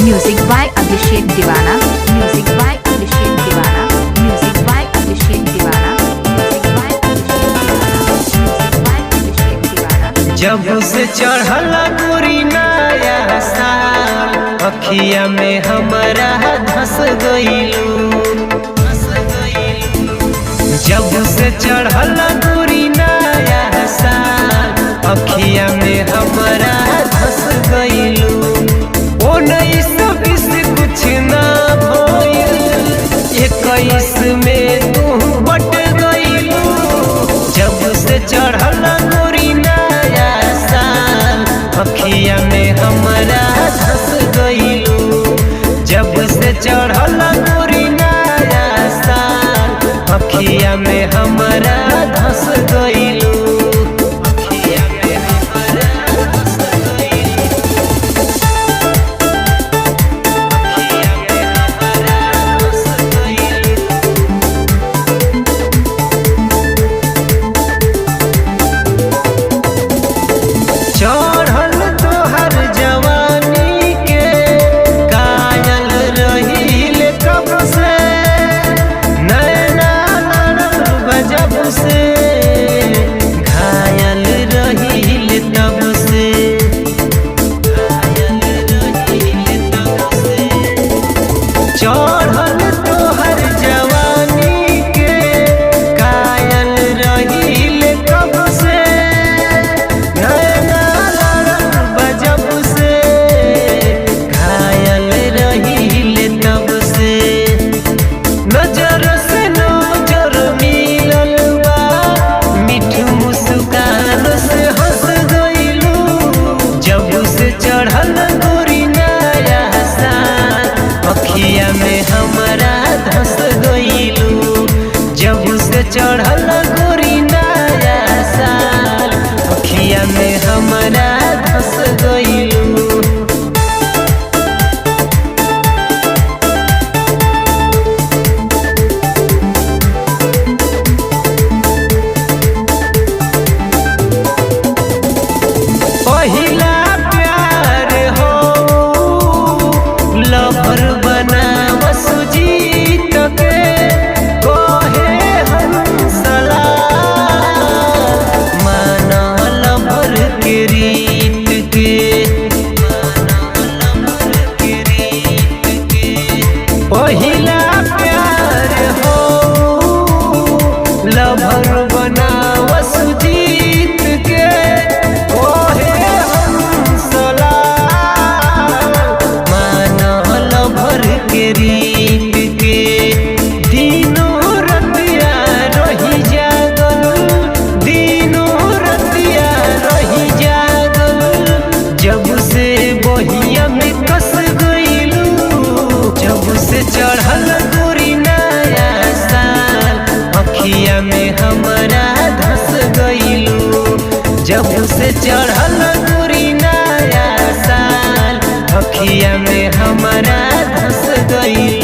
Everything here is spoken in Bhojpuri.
म्यूजिक बाय अभिषेक दीवाना, म्यूजिक बाय अभिषेक दीवाना, म्यूजिक बाय अभिषेक दीवाना, म्यूजिक बाय अभिषेक दीवाना। जब से चढ़ल गोरी नया साल, अखिया में हमारा धस गइलू। जब से चढ़ल गोरी नया साल, अखिया में हमारा धस गइलू। 19-20 कुछ ना भइल, 21 में तू बट गइलू। जब से चढ़ल गोरी नया साल, अखिया में हमारा धस गइलू। जब से चढ़ल गोरी नया साल, अखिया में हमारा धस गइलू। चढ़ल तोहर जवानी के कायल रहील कब से, नैना लड़ल बजब से घायल रहील तब से। चढ़ल तोहर जवानी के कायल रहील कब से, नैना लड़ल बजब से घायल रहील तब से। नजर से नजर मिलल बा, मीठ मुस्कान से हंस गइलू। जब से चढ़ल गोरी नया साल, अखिया में हमारा धस गइलू। जब से चढ़ल गोरी नया साल, अखिया में हमारा धस गइलू। पहिला प्यार हो लवर बनाव सुजीत के, कहे हंसला माना लवर के रीत के। पहिला प्यार हो लवर बनाव सुजीत के, कहे हंसला माना लवर के रीत के। दिनों रतिया रही जागल, दिनों रतिया रही जागल। जब से बहिया में कस गइलू। जब से चढ़ल गोरी नया साल, अखिया में हमारा धस गइलू। जब से चढ़ल गोरी नया साल, अखिया में हमारा धस गइलू।